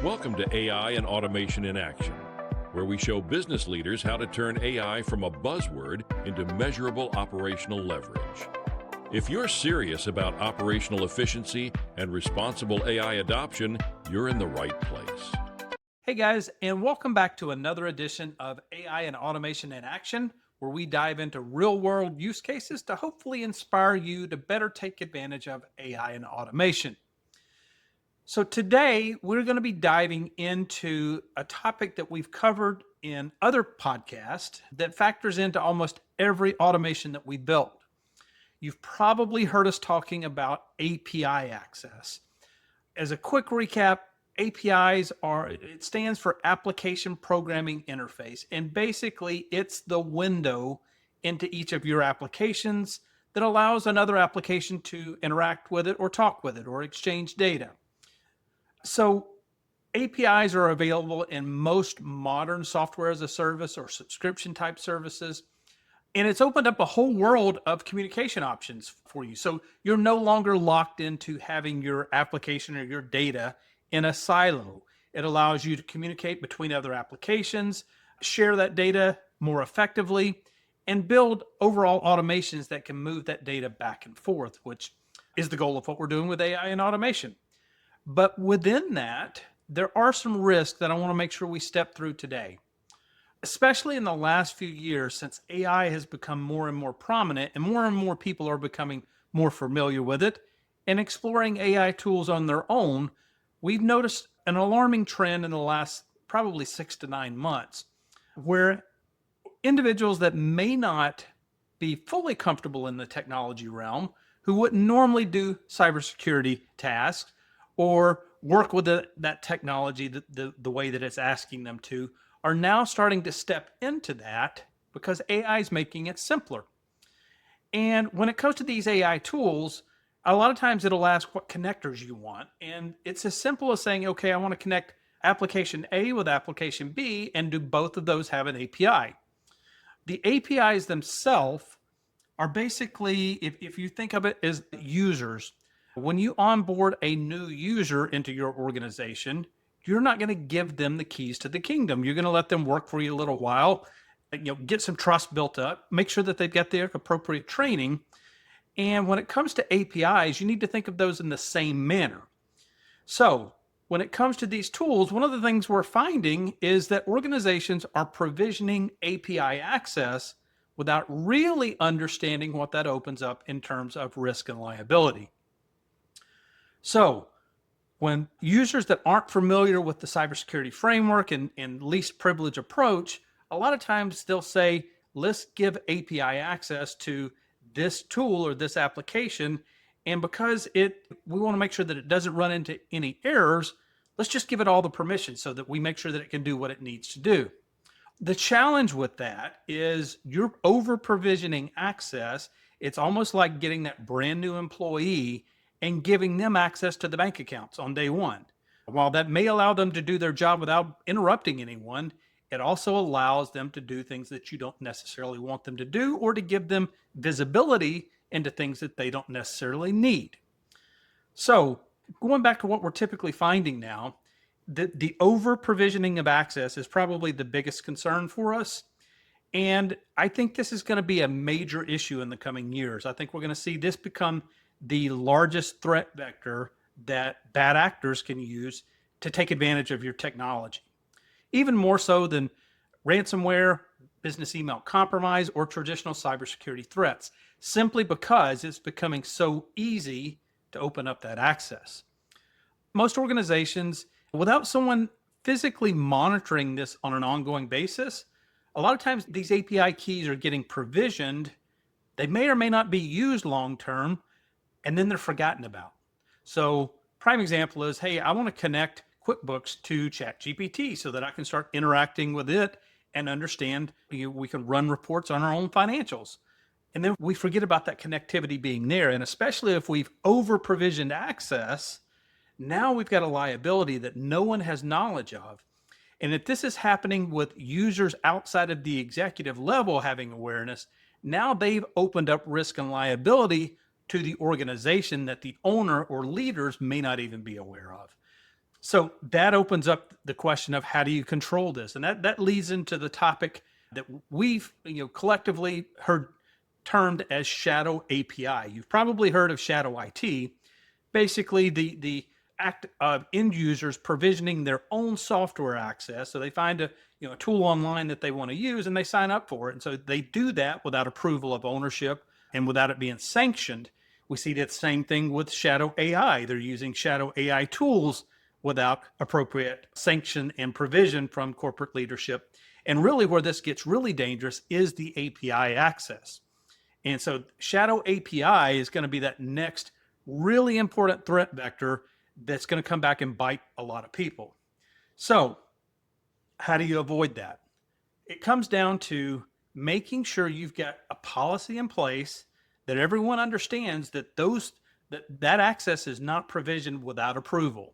Welcome to AI and Automation in Action, where we show business leaders how to turn AI from a buzzword into measurable operational leverage. If you're serious about operational efficiency and responsible AI adoption, you're in the right place. Hey guys, and welcome back to another edition of AI and Automation in Action, where we dive into real-world use cases to hopefully inspire you to better take advantage of AI and automation. So today, we're going to be diving into a topic that we've covered in other podcasts that factors into almost every automation that we built. You've probably heard us talking about API access. As a quick recap, APIs it stands for Application Programming Interface. And basically, it's the window into each of your applications that allows another application to interact with it or talk with it or exchange data. So APIs are available in most modern software as a service or subscription type services. And it's opened up a whole world of communication options for you. So you're no longer locked into having your application or your data in a silo. It allows you to communicate between other applications, share that data more effectively, and build overall automations that can move that data back and forth, which is the goal of what we're doing with AI and automation. But within that, there are some risks that I want to make sure we step through today, especially in the last few years since AI has become more and more prominent and more people are becoming more familiar with it and exploring AI tools on their own. We've noticed an alarming trend in the last probably 6 to 9 months where individuals that may not be fully comfortable in the technology realm, who wouldn't normally do cybersecurity tasks or work with that technology the way that it's asking them to, are now starting to step into that because AI is making it simpler. And when it comes to these AI tools, a lot of times it'll ask what connectors you want. And it's as simple as saying, okay, I want to connect application A with application B, and do both of those have an API? The APIs themselves are basically, if you think of it as users, when you onboard a new user into your organization, you're not going to give them the keys to the kingdom. You're going to let them work for you a little while, get some trust built up, make sure that they've got their appropriate training. And when it comes to APIs, you need to think of those in the same manner. So when it comes to these tools, one of the things we're finding is that organizations are provisioning API access without really understanding what that opens up in terms of risk and liability. So when users that aren't familiar with the cybersecurity framework and least privilege approach, a lot of times they'll say, let's give API access to this tool or this application. And because we want to make sure that it doesn't run into any errors, let's just give it all the permission so that we make sure that it can do what it needs to do. The challenge with that is you're over provisioning access. It's almost like getting that brand new employee and giving them access to the bank accounts on day one. While that may allow them to do their job without interrupting anyone, it also allows them to do things that you don't necessarily want them to do, or to give them visibility into things that they don't necessarily need. So going back to what we're typically finding now, the over provisioning of access is probably the biggest concern for us. And I think this is going to be a major issue in the coming years. I think we're going to see this become the largest threat vector that bad actors can use to take advantage of your technology. Even more so than ransomware, business email compromise, or traditional cybersecurity threats, simply because it's becoming so easy to open up that access. Most organizations, without someone physically monitoring this on an ongoing basis, a lot of times these API keys are getting provisioned. They may or may not be used long-term, and then they're forgotten about. So prime example is, hey, I want to connect QuickBooks to ChatGPT so that I can start interacting with it and understand, we can run reports on our own financials. And then we forget about that connectivity being there. And especially if we've over provisioned access, now we've got a liability that no one has knowledge of. And if this is happening with users outside of the executive level having awareness, now they've opened up risk and liability to the organization that the owner or leaders may not even be aware of. So that opens up the question of how do you control this? And that leads into the topic that we've collectively heard termed as shadow API. You've probably heard of shadow IT. Basically, the act of end users provisioning their own software access. So they find a tool online that they want to use and they sign up for it. And so they do that without approval of ownership and without it being sanctioned. We see that same thing with shadow AI. They're using shadow AI tools without appropriate sanction and provision from corporate leadership. And really where this gets really dangerous is the API access. And so shadow API is going to be that next really important threat vector that's going to come back and bite a lot of people. So how do you avoid that? It comes down to making sure you've got a policy in place that everyone understands that that access is not provisioned without approval.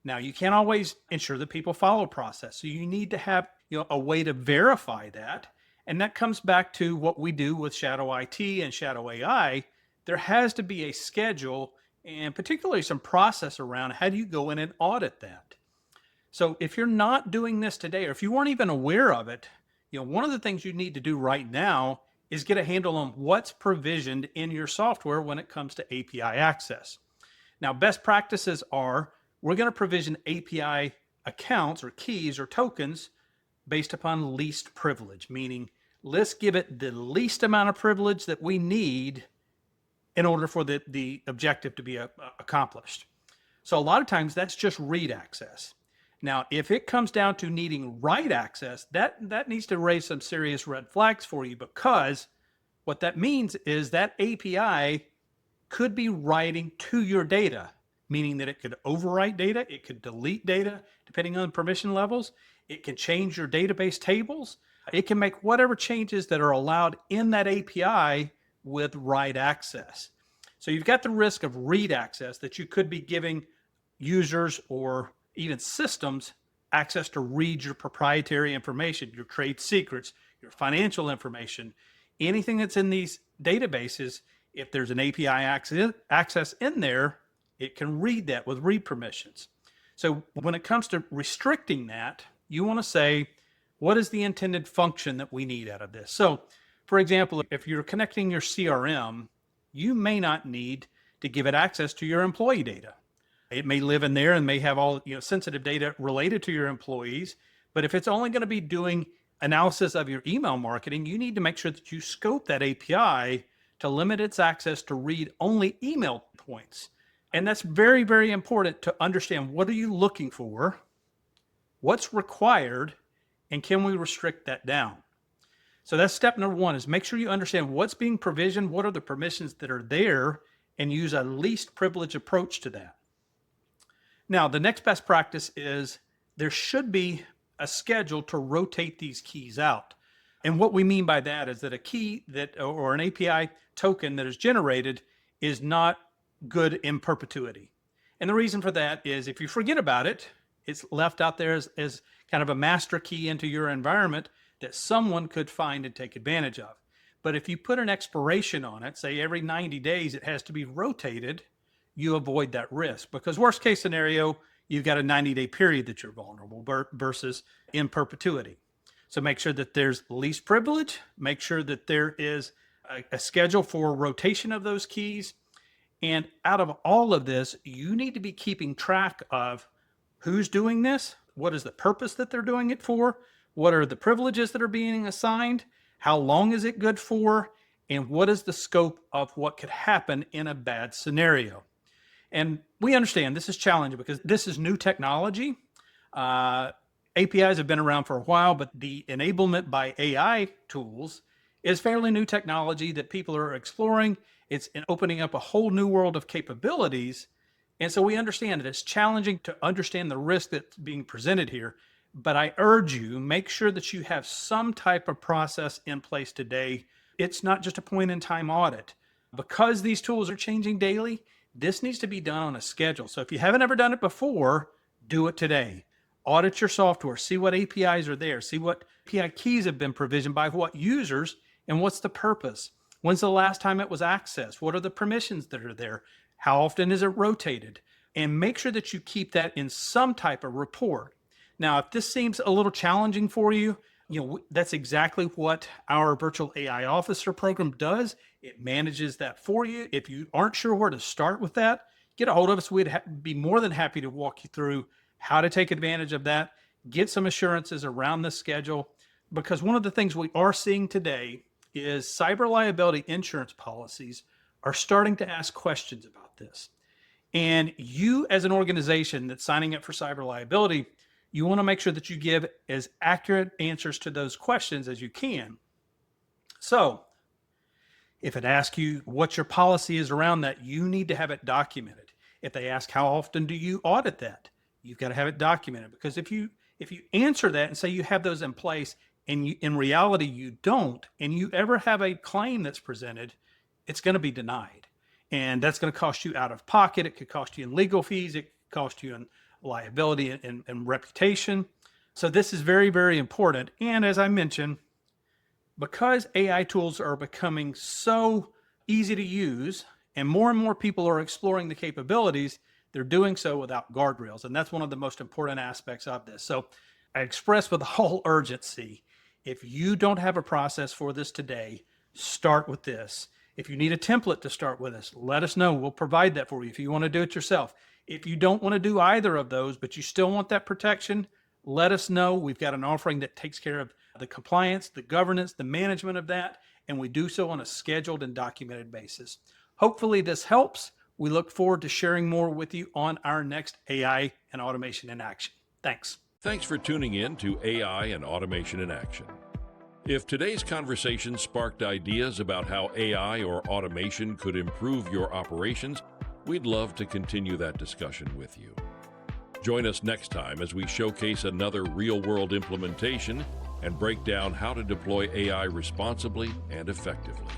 Now, you can't always ensure that people follow process. So you need to have a way to verify that. And that comes back to what we do with shadow IT and shadow AI. There has to be a schedule and particularly some process around how do you go in and audit that. So if you're not doing this today, or if you weren't even aware of it, one of the things you need to do right now is get a handle on what's provisioned in your software when it comes to API access. Now, best practices are we're going to provision API accounts or keys or tokens based upon least privilege, meaning let's give it the least amount of privilege that we need in order for the objective to be accomplished. So a lot of times that's just read access. Now, if it comes down to needing write access, that needs to raise some serious red flags for you, because what that means is that API could be writing to your data, meaning that it could overwrite data, it could delete data, depending on permission levels. It can change your database tables. It can make whatever changes that are allowed in that API with write access. So you've got the risk of read access, that you could be giving users or even systems access to read your proprietary information, your trade secrets, your financial information, anything that's in these databases. If there's an API access in there, it can read that with read permissions. So when it comes to restricting that, you want to say, what is the intended function that we need out of this? So, for example, if you're connecting your CRM, you may not need to give it access to your employee data. It may live in there and may have all sensitive data related to your employees. But if it's only going to be doing analysis of your email marketing, you need to make sure that you scope that API to limit its access to read only email points. And that's very, very important to understand. What are you looking for? What's required? And can we restrict that down? So that's step number one, is make sure you understand what's being provisioned, what are the permissions that are there, and use a least privilege approach to that. Now, the next best practice is there should be a schedule to rotate these keys out. And what we mean by that is that a key or an API token that is generated is not good in perpetuity. And the reason for that is if you forget about it, it's left out there as kind of a master key into your environment that someone could find and take advantage of. But if you put an expiration on it, say every 90 days it has to be rotated, you avoid that risk. Because worst case scenario, you've got a 90-day period that you're vulnerable versus in perpetuity. So make sure that there's least privilege, make sure that there is a schedule for rotation of those keys. And out of all of this, you need to be keeping track of who's doing this, what is the purpose that they're doing it for, what are the privileges that are being assigned, how long is it good for, and what is the scope of what could happen in a bad scenario. And we understand this is challenging because this is new technology. APIs have been around for a while, but the enablement by AI tools is fairly new technology that people are exploring. It's opening up a whole new world of capabilities. And so we understand that it's challenging to understand the risk that's being presented here. But I urge you, make sure that you have some type of process in place today. It's not just a point in time audit. Because these tools are changing daily, this needs to be done on a schedule. So if you haven't ever done it before, do it today. Audit your software, see what APIs are there, see what API keys have been provisioned by what users, and what's the purpose. When's the last time it was accessed? What are the permissions that are there? How often is it rotated? and make sure that you keep that in some type of report. Now, if this seems a little challenging for you, that's exactly what our virtual AI officer program does. It manages that for you. If you aren't sure where to start with that, get a hold of us. We'd be more than happy to walk you through how to take advantage of that, get some assurances around the schedule, because one of the things we are seeing today is cyber liability insurance policies are starting to ask questions about this. And you, as an organization that's signing up for cyber liability, you want to make sure that you give as accurate answers to those questions as you can. So if it asks you what your policy is around that, you need to have it documented. If they ask how often do you audit that, you've got to have it documented, because if you answer that and say you have those in place and in reality you don't, and you ever have a claim that's presented, it's going to be denied. And that's going to cost you out of pocket. It could cost you in legal fees. It could cost you in liability and reputation. So this is very, very important. And as I mentioned, because AI tools are becoming so easy to use and more people are exploring the capabilities, they're doing so without guardrails. And that's one of the most important aspects of this. So I express with all urgency, if you don't have a process for this today, start with this. If you need a template to start with us, let us know. We'll provide that for you if you want to do it yourself. If you don't want to do either of those, but you still want that protection, let us know. We've got an offering that takes care of the compliance, the governance, the management of that, and we do so on a scheduled and documented basis. Hopefully this helps. We look forward to sharing more with you on our next AI and Automation in Action. Thanks. Thanks for tuning in to AI and Automation in Action. If today's conversation sparked ideas about how AI or automation could improve your operations, we'd love to continue that discussion with you. Join us next time as we showcase another real-world implementation and break down how to deploy AI responsibly and effectively.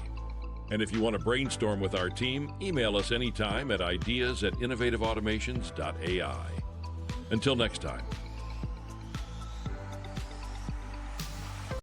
And if you want to brainstorm with our team, email us anytime at ideas@innovativeautomations.ai. Until next time.